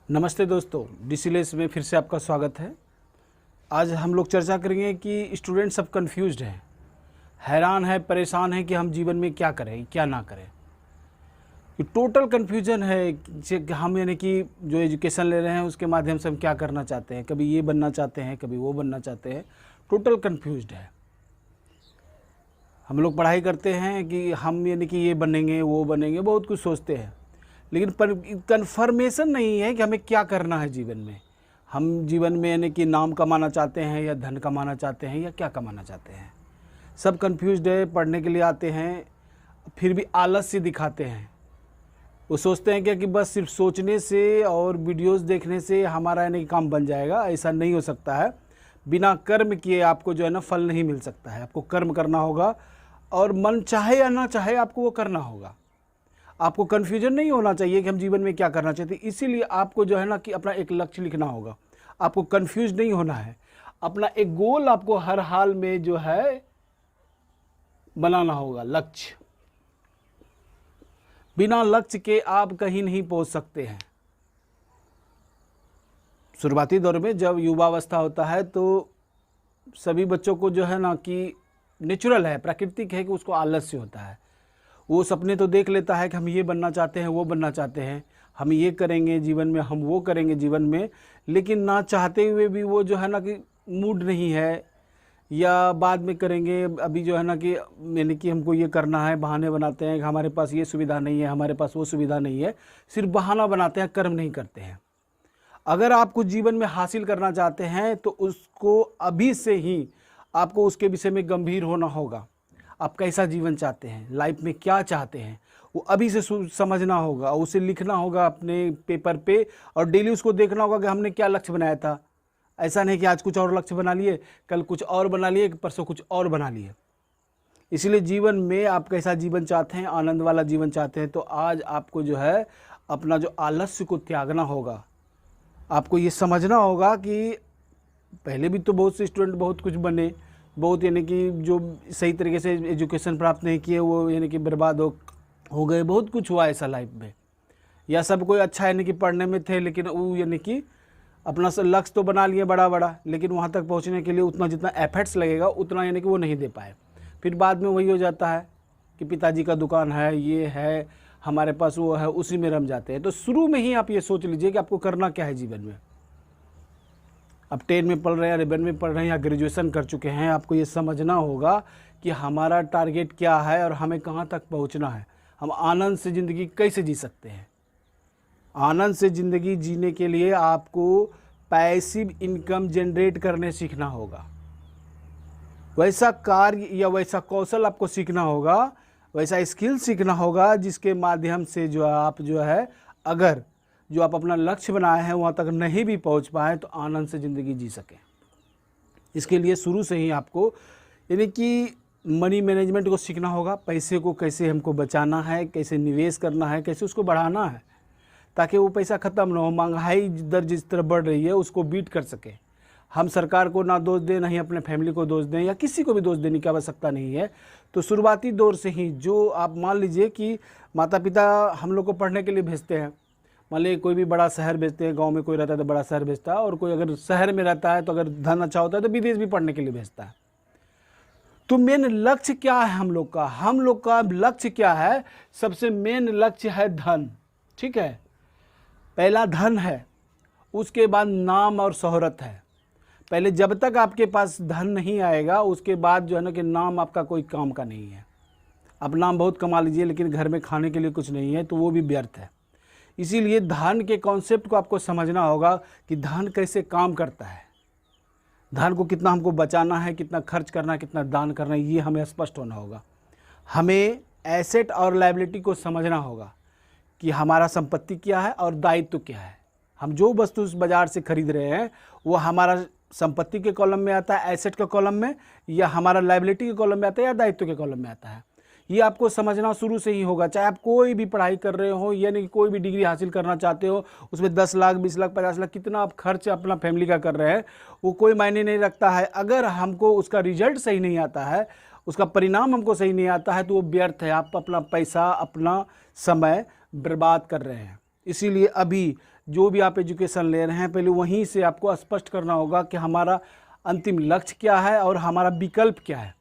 नमस्ते दोस्तों, डिसिलेस में फिर से आपका स्वागत है। आज हम लोग चर्चा करेंगे कि स्टूडेंट सब कंफ्यूज्ड हैं, हैरान है, परेशान है कि हम जीवन में क्या करें क्या ना करें। ये टोटल कन्फ्यूजन है कि हम यानी कि जो एजुकेशन ले रहे हैं उसके माध्यम से हम क्या करना चाहते हैं। कभी ये बनना चाहते हैं, कभी वो बनना चाहते हैं। टोटल कन्फ्यूज्ड है। हम लोग पढ़ाई करते हैं कि हम यानी कि ये बनेंगे वो बनेंगे, बहुत कुछ सोचते हैं, लेकिन कन्फर्मेशन नहीं है कि हमें क्या करना है जीवन में। हम जीवन में यानी कि नाम कमाना चाहते हैं या धन कमाना चाहते हैं या क्या कमाना चाहते हैं। सब कंफ्यूज्ड है। पढ़ने के लिए आते हैं फिर भी आलस्य दिखाते हैं। वो सोचते हैं क्या कि बस सिर्फ सोचने से और वीडियोस देखने से हमारा यानी कि काम बन जाएगा। ऐसा नहीं हो सकता है। बिना कर्म किए आपको जो है ना फल नहीं मिल सकता है। आपको कर्म करना होगा और मन चाहे या ना चाहे आपको वो करना होगा। आपको कन्फ्यूजन नहीं होना चाहिए कि हम जीवन में क्या करना चाहते हैं। इसीलिए आपको जो है ना कि अपना एक लक्ष्य लिखना होगा। आपको कन्फ्यूज नहीं होना है। अपना एक गोल आपको हर हाल में जो है बनाना होगा। लक्ष्य, बिना लक्ष्य के आप कहीं नहीं पहुंच सकते हैं। शुरुआती दौर में जब युवावस्था होता है तो सभी बच्चों को जो है ना कि नेचुरल है, प्राकृतिक है कि उसको आलस्य होता है। वो सपने तो देख लेता है कि हम ये बनना चाहते हैं, वो बनना चाहते हैं, हम ये करेंगे जीवन में, हम वो करेंगे जीवन में, लेकिन ना चाहते हुए भी वो जो है ना कि मूड नहीं है या बाद में करेंगे, अभी जो है ना कि यानी कि हमको ये करना है। बहाने बनाते हैं कि हमारे पास ये सुविधा नहीं है, हमारे पास वो सुविधा नहीं है। सिर्फ बहाना बनाते हैं, कर्म नहीं करते हैं। अगर आप कुछ जीवन में हासिल करना चाहते हैं तो उसको अभी से ही आपको उसके विषय में गंभीर होना होगा। आप कैसा जीवन चाहते हैं, लाइफ में क्या चाहते हैं, वो अभी से समझना होगा। उसे लिखना होगा अपने पेपर पे और डेली उसको देखना होगा कि हमने क्या लक्ष्य बनाया था। ऐसा नहीं कि आज कुछ और लक्ष्य बना लिए, कल कुछ और बना लिए, परसों कुछ और बना लिए। इसलिए जीवन में आप कैसा जीवन चाहते हैं, आनंद वाला जीवन चाहते हैं, तो आज आपको जो है अपना जो आलस्य को त्यागना होगा। आपको ये समझना होगा कि पहले भी तो बहुत से स्टूडेंट बहुत कुछ बने, बहुत यानी कि जो सही तरीके से एजुकेशन प्राप्त नहीं किए वो यानी कि बर्बाद हो गए। बहुत कुछ हुआ ऐसा लाइफ में। या सब कोई अच्छा यानी कि पढ़ने में थे, लेकिन वो यानी कि अपना लक्ष्य तो बना लिए बड़ा बड़ा, लेकिन वहाँ तक पहुँचने के लिए उतना जितना एफर्ट्स लगेगा उतना यानी कि वो नहीं दे पाए। फिर बाद में वही हो जाता है कि पिताजी का दुकान है, ये है, हमारे पास वो है, उसी में रम जाते हैं। तो शुरू में ही आप ये सोच लीजिए कि आपको करना क्या है जीवन में। अब 10 में पढ़ रहे हैं, 11 में पढ़ रहे हैं या ग्रेजुएशन कर चुके हैं, आपको ये समझना होगा कि हमारा टारगेट क्या है और हमें कहाँ तक पहुँचना है। हम आनंद से ज़िंदगी कैसे जी सकते हैं। आनंद से ज़िंदगी जीने के लिए आपको पैसिव इनकम जनरेट करने सीखना होगा। वैसा कार्य या वैसा कौशल आपको सीखना होगा, वैसा स्किल सीखना होगा जिसके माध्यम से जो आप जो है अगर जो आप अपना लक्ष्य बनाए हैं वहाँ तक नहीं भी पहुँच पाए तो आनंद से ज़िंदगी जी सकें। इसके लिए शुरू से ही आपको यानी कि मनी मैनेजमेंट को सीखना होगा। पैसे को कैसे हमको बचाना है, कैसे निवेश करना है, कैसे उसको बढ़ाना है ताकि वो पैसा ख़त्म ना हो। महंगाई दर जिस तरह बढ़ रही है उसको बीट कर सके। हम सरकार को ना दोष दें, नहीं अपने फैमिली को दोष दें, या किसी को भी दोष देने की आवश्यकता नहीं है। तो शुरुआती दौर से ही जो आप मान लीजिए कि माता पिता हम लोग को पढ़ने के लिए भेजते हैं। मान लीजिए कोई भी बड़ा शहर भेजते हैं, गांव में कोई रहता है तो बड़ा शहर भेजता है, और कोई अगर शहर में रहता है तो अगर धन अच्छा होता है तो विदेश भी पढ़ने के लिए भेजता है। तो मेन लक्ष्य क्या है हम लोग का? हम लोग का लक्ष्य क्या है? सबसे मेन लक्ष्य है धन। ठीक है, पहला धन है, उसके बाद नाम और शोहरत है। पहले जब तक आपके पास धन नहीं आएगा उसके बाद जो है ना कि नाम आपका कोई काम का नहीं है। आप नाम बहुत कमा लीजिए लेकिन घर में खाने के लिए कुछ नहीं है तो वो भी व्यर्थ है। इसीलिए धन के कॉन्सेप्ट को आपको समझना होगा कि धन कैसे काम करता है, धन को कितना हमको बचाना है, कितना खर्च करना है, कितना दान करना है, ये हमें स्पष्ट होना होगा। हमें एसेट और लायबिलिटी को समझना होगा कि हमारा संपत्ति क्या है और दायित्व क्या है। हम जो वस्तु उस बाज़ार से खरीद रहे हैं वो हमारा संपत्ति के कॉलम में आता है, एसेट के कॉलम में, या हमारा लायबिलिटी के कॉलम में आता है, या दायित्व के कॉलम में आता है। ये आपको समझना शुरू से ही होगा। चाहे आप कोई भी पढ़ाई कर रहे हो, यानी कि कोई भी डिग्री हासिल करना चाहते हो, उसमें 10 लाख 20 लाख 50 लाख कितना आप खर्च अपना फैमिली का कर रहे हैं वो कोई मायने नहीं रखता है। अगर हमको उसका रिजल्ट सही नहीं आता है, उसका परिणाम हमको सही नहीं आता है तो वो व्यर्थ है। आप अपना पैसा, अपना समय बर्बाद कर रहे हैं। इसीलिए अभी जो भी आप एजुकेशन ले रहे हैं पहले वहीं से आपको स्पष्ट करना होगा कि हमारा अंतिम लक्ष्य क्या है और हमारा विकल्प क्या है।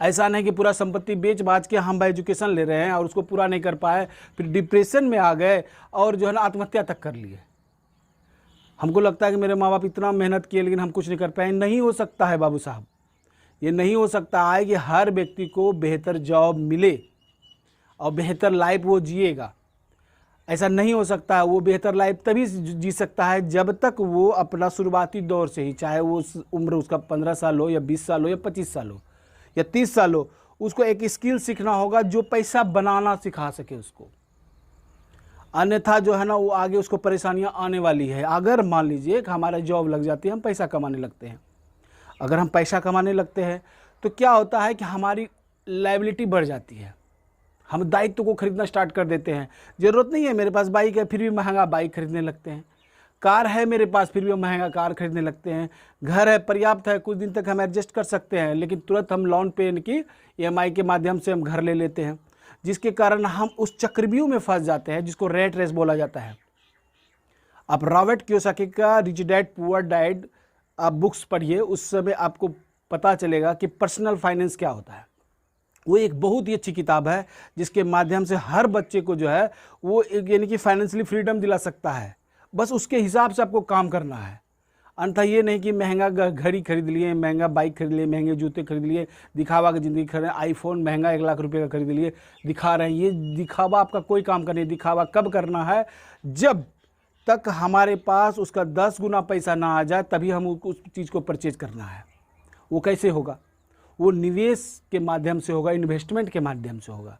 ऐसा नहीं कि पूरा संपत्ति बेच बाच के हम भाई एजुकेशन ले रहे हैं और उसको पूरा नहीं कर पाए, फिर डिप्रेशन में आ गए और जो है ना आत्महत्या तक कर लिए। हमको लगता है कि मेरे माँ बाप इतना मेहनत किए लेकिन हम कुछ नहीं कर पाए। नहीं हो सकता है बाबू साहब, ये नहीं हो सकता है कि हर व्यक्ति को बेहतर जॉब मिले और बेहतर लाइफ वो जिएगा। ऐसा नहीं हो सकता है। वो बेहतर लाइफ तभी जी सकता है जब तक वो अपना शुरुआती दौर से ही, चाहे वो उम्र उसका 15 साल हो या 20 साल हो या 25 साल हो या 30 साल हो, उसको एक स्किल सीखना होगा जो पैसा बनाना सिखा सके उसको। अन्यथा जो है ना वो आगे उसको परेशानियां आने वाली है। अगर मान लीजिए कि हमारा जॉब लग जाती है, हम पैसा कमाने लगते हैं, अगर हम पैसा कमाने लगते हैं तो क्या होता है कि हमारी लायबिलिटी बढ़ जाती है। हम दायित्व को खरीदना स्टार्ट कर देते हैं। ज़रूरत नहीं है, मेरे पास बाइक है फिर भी महंगा बाइक खरीदने लगते हैं। कार है मेरे पास फिर भी महंगा कार खरीदने लगते हैं। घर है पर्याप्त है, कुछ दिन तक हम एडजस्ट कर सकते हैं, लेकिन तुरंत हम लोन पे की EMI के माध्यम से हम घर ले लेते हैं, जिसके कारण हम उस चक्रव्यूह में फंस जाते हैं जिसको रेट रेस बोला जाता है। आप रॉबर्ट कियोसाकी का रिच डैड पुअर डैड आप बुक्स पढ़िए, उस समय आपको पता चलेगा कि पर्सनल फाइनेंस क्या होता है। वो एक बहुत ही अच्छी किताब है जिसके माध्यम से हर बच्चे को जो है वो यानी कि फाइनेंशियली फ्रीडम दिला सकता है। बस उसके हिसाब से आपको काम करना है। अन्यथा ये नहीं कि महंगा घड़ी खरीद लिए, महंगा बाइक खरीद लिए, महंगे जूते खरीद लिए, दिखावा की ज़िंदगी खरीद, आईफोन महंगा 1 लाख रुपए का खरीद लिए, दिखा रहे हैं। ये दिखावा आपका कोई काम का नहीं। दिखावा कब करना है? जब तक हमारे पास उसका 10 गुना पैसा ना आ जाए तभी हम उस चीज़ को परचेज करना है। वो कैसे होगा? वो निवेश के माध्यम से होगा, इन्वेस्टमेंट के माध्यम से होगा,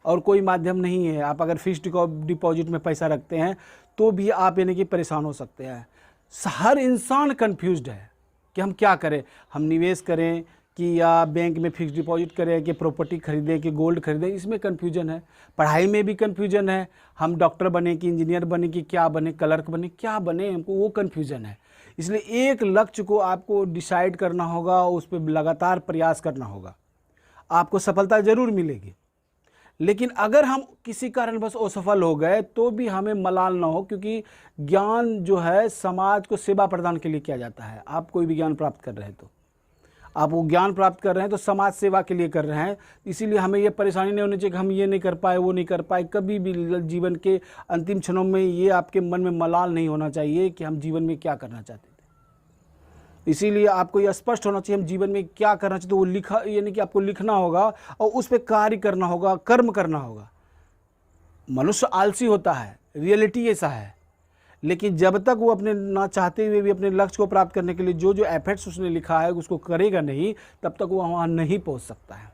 और कोई माध्यम नहीं है। आप अगर फिक्स्ड डिपॉजिट में पैसा रखते हैं तो भी आप यानी कि परेशान हो सकते हैं। हर इंसान कंफ्यूज्ड है कि हम क्या करें, हम निवेश करें कि या बैंक में फिक्स्ड डिपॉजिट करें कि प्रॉपर्टी खरीदें कि गोल्ड खरीदें। इसमें कन्फ्यूजन है। पढ़ाई में भी कन्फ्यूजन है, हम डॉक्टर बने कि इंजीनियर बने कि क्या बने, क्लर्क बने क्या बने, हमको वो कन्फ्यूजन है। इसलिए एक लक्ष्य को आपको डिसाइड करना होगा, उस पर लगातार प्रयास करना होगा, आपको सफलता ज़रूर मिलेगी। लेकिन अगर हम किसी कारणवश असफल हो गए तो भी हमें मलाल ना हो, क्योंकि ज्ञान जो है समाज को सेवा प्रदान के लिए किया जाता है। आप कोई भी ज्ञान प्राप्त कर रहे हैं तो आप वो ज्ञान प्राप्त कर रहे हैं तो समाज सेवा के लिए कर रहे हैं। इसीलिए हमें ये परेशानी नहीं होनी चाहिए कि हम ये नहीं कर पाए, वो नहीं कर पाए। कभी भी जीवन के अंतिम क्षणों में ये आपके मन में मलाल नहीं होना चाहिए कि हम जीवन में क्या करना चाहते थे। इसीलिए आपको यह स्पष्ट होना चाहिए हम जीवन में क्या करना चाहते, तो वो लिखा यानी कि आपको लिखना होगा और उस पर कार्य करना होगा, कर्म करना होगा। मनुष्य आलसी होता है, रियलिटी ऐसा है, लेकिन जब तक वो अपने ना चाहते हुए भी अपने लक्ष्य को प्राप्त करने के लिए जो जो एफर्ट्स उसने लिखा है उसको करेगा नहीं, तब तक वो वहाँ नहीं पहुँच सकता है।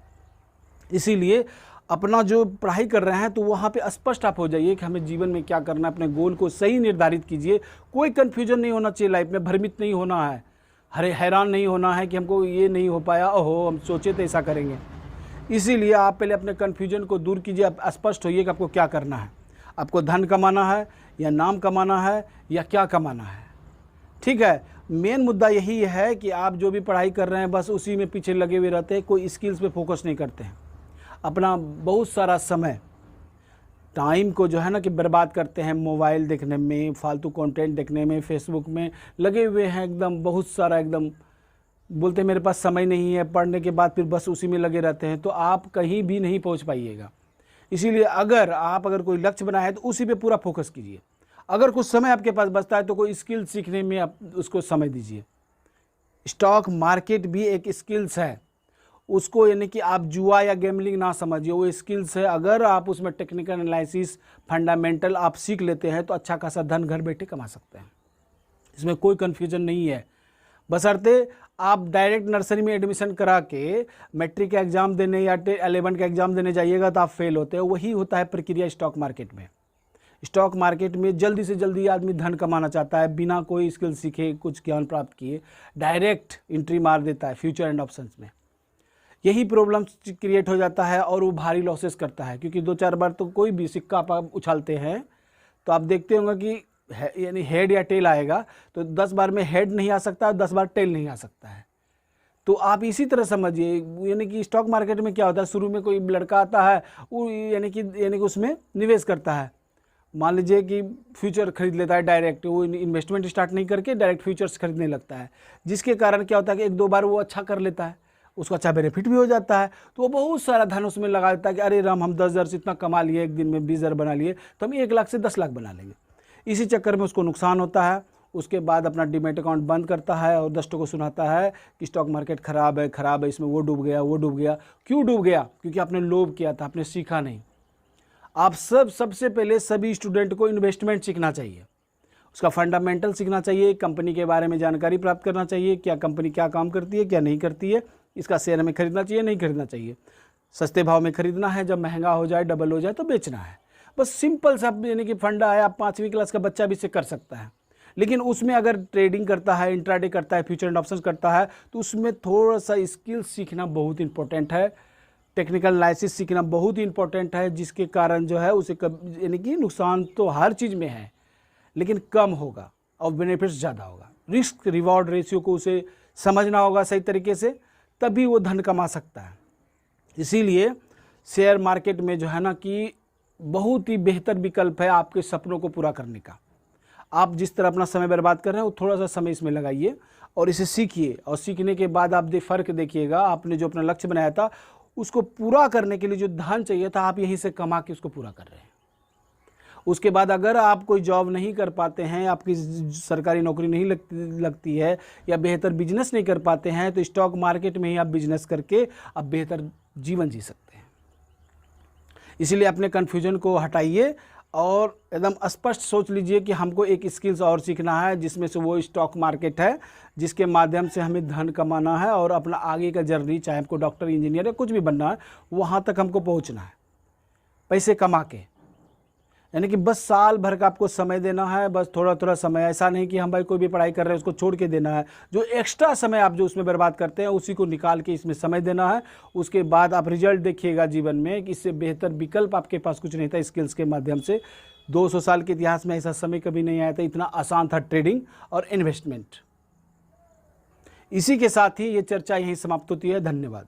इसीलिए अपना जो पढ़ाई कर रहे हैं तो वहाँ पे स्पष्ट आप हो जाइए कि हमें जीवन में क्या करना है। अपने गोल को सही निर्धारित कीजिए। कोई कन्फ्यूजन नहीं होना चाहिए लाइफ में, भ्रमित नहीं होना है, हैरान नहीं होना है कि हमको ये नहीं हो पाया, ओहो हम सोचे थे ऐसा करेंगे। इसीलिए आप पहले अपने कन्फ्यूजन को दूर कीजिए। आप स्पष्ट होइए कि आपको क्या करना है। आपको धन कमाना है या नाम कमाना है या क्या कमाना है, ठीक है। मेन मुद्दा यही है कि आप जो भी पढ़ाई कर रहे हैं बस उसी में पीछे लगे हुए रहते हैं, कोई स्किल्स पे फोकस नहीं करते हैं। अपना बहुत सारा समय टाइम को जो है ना कि बर्बाद करते हैं मोबाइल देखने में, फालतू कंटेंट देखने में, फेसबुक में लगे हुए हैं एकदम बहुत सारा। एकदम बोलते हैं मेरे पास समय नहीं है, पढ़ने के बाद फिर बस उसी में लगे रहते हैं, तो आप कहीं भी नहीं पहुंच पाइएगा। इसीलिए अगर कोई लक्ष्य बनाया है तो उसी पे पूरा फोकस कीजिए। अगर कुछ समय आपके पास बचता है तो कोई स्किल सीखने में आप उसको समय दीजिए। स्टॉक मार्केट भी एक स्किल्स है, उसको यानी कि आप जुआ या गैम्बलिंग ना समझिए, वो स्किल्स है। अगर आप उसमें टेक्निकल एनालिसिस फंडामेंटल आप सीख लेते हैं तो अच्छा खासा धन घर बैठे कमा सकते हैं। इसमें कोई कन्फ्यूजन नहीं है। बशर्ते आप डायरेक्ट नर्सरी में एडमिशन करा के मैट्रिक का एग्ज़ाम देने या 11 का एग्ज़ाम देने जाइएगा तो आप फेल होते हैं। वही होता है प्रक्रिया स्टॉक मार्केट में। स्टॉक मार्केट में जल्दी से जल्दी आदमी धन कमाना चाहता है, बिना कोई स्किल सीखे कुछ ज्ञान प्राप्त किए डायरेक्ट एंट्री मार देता है फ्यूचर एंड ऑप्शंस में। यही प्रॉब्लम क्रिएट हो जाता है और वो भारी लॉसेस करता है, क्योंकि 2-4 बार तो कोई भी सिक्का आप उछालते हैं तो आप देखते होंगे कि यानी हेड या टेल आएगा, तो 10 बार में हेड नहीं आ सकता, 10 बार टेल नहीं आ सकता है। तो आप इसी तरह समझिए, यानी कि स्टॉक मार्केट में क्या होता है, शुरू में कोई लड़का आता है वो यानी कि उसमें निवेश करता है, मान लीजिए कि फ्यूचर खरीद लेता है डायरेक्ट, वो इन्वेस्टमेंट स्टार्ट नहीं करके डायरेक्ट फ्यूचर्स खरीदने लगता है, जिसके कारण क्या होता है कि 1-2 बार वो अच्छा कर लेता है, उसको अच्छा बेनिफिट भी हो जाता है, तो वो बहुत सारा धन उसमें लगा देता है कि अरे राम, हम 10,000 से इतना कमा लिए, एक दिन में 20,000 बना लिए, तो हम 1 लाख से 10 लाख बना लेंगे। इसी चक्कर में उसको नुकसान होता है। उसके बाद अपना डीमैट अकाउंट बंद करता है और दोस्तों को सुनाता है कि स्टॉक मार्केट ख़राब है, इसमें वो डूब गया, वो डूब गया। क्यों डूब गया? क्योंकि आपने लोभ किया था, आपने सीखा नहीं। आप सबसे पहले सभी स्टूडेंट को इन्वेस्टमेंट सीखना चाहिए, उसका फंडामेंटल सीखना चाहिए, कंपनी के बारे में जानकारी प्राप्त करना चाहिए, क्या कंपनी क्या काम करती है, क्या नहीं करती है, इसका शेयर हमें खरीदना चाहिए, नहीं खरीदना चाहिए, सस्ते भाव में खरीदना है, जब महंगा हो जाए, डबल हो जाए तो बेचना है। बस सिंपल सा यानी कि फंडा है, आप 5वीं क्लास का बच्चा भी इसे कर सकता है। लेकिन उसमें अगर ट्रेडिंग करता है, इंट्राडे करता है, फ्यूचर एंड ऑप्शंस करता है, तो उसमें थोड़ा सा स्किल सीखना बहुत इंपॉर्टेंट है, टेक्निकल एनालिसिस सीखना बहुत इंपॉर्टेंट है, जिसके कारण जो है उसे यानी कि नुकसान तो हर चीज़ में है लेकिन कम होगा और बेनिफिट्स ज़्यादा होगा। रिस्क रिवॉर्ड रेशियो को उसे समझना होगा सही तरीके से, तभी वो धन कमा सकता है। इसीलिए शेयर मार्केट में जो है ना कि बहुत ही बेहतर विकल्प है आपके सपनों को पूरा करने का। आप जिस तरह अपना समय बर्बाद कर रहे हैं वो थोड़ा सा समय इसमें लगाइए और इसे सीखिए, और सीखने के बाद आप फ़र्क देखिएगा। आपने जो अपना लक्ष्य बनाया था उसको पूरा करने के लिए जो धन चाहिए था, आप यहीं से कमा के उसको पूरा कर रहे हैं। उसके बाद अगर आप कोई जॉब नहीं कर पाते हैं, आपकी सरकारी नौकरी नहीं लगती है या बेहतर बिजनेस नहीं कर पाते हैं, तो स्टॉक मार्केट में ही आप बिजनेस करके आप बेहतर जीवन जी सकते हैं। इसीलिए अपने कन्फ्यूजन को हटाइए और एकदम स्पष्ट सोच लीजिए कि हमको एक स्किल्स और सीखना है, जिसमें से वो स्टॉक मार्केट है, जिसके माध्यम से हमें धन कमाना है और अपना आगे का जर्नी, चाहे हमको डॉक्टर, इंजीनियर या कुछ भी बनना है, वहाँ तक हमको पहुँचना है पैसे कमा के। यानी कि बस साल भर का आपको समय देना है, बस थोड़ा थोड़ा समय। ऐसा नहीं कि हम भाई कोई भी पढ़ाई कर रहे हैं उसको छोड़ के देना है। जो एक्स्ट्रा समय आप जो उसमें बर्बाद करते हैं उसी को निकाल के इसमें समय देना है। उसके बाद आप रिजल्ट देखिएगा जीवन में कि इससे बेहतर विकल्प आपके पास कुछ नहीं था। स्किल्स के माध्यम से 200 साल के इतिहास में ऐसा समय कभी नहीं आया था, इतना आसान था ट्रेडिंग और इन्वेस्टमेंट। इसी के साथ ही ये चर्चा यहीं समाप्त होती है। धन्यवाद।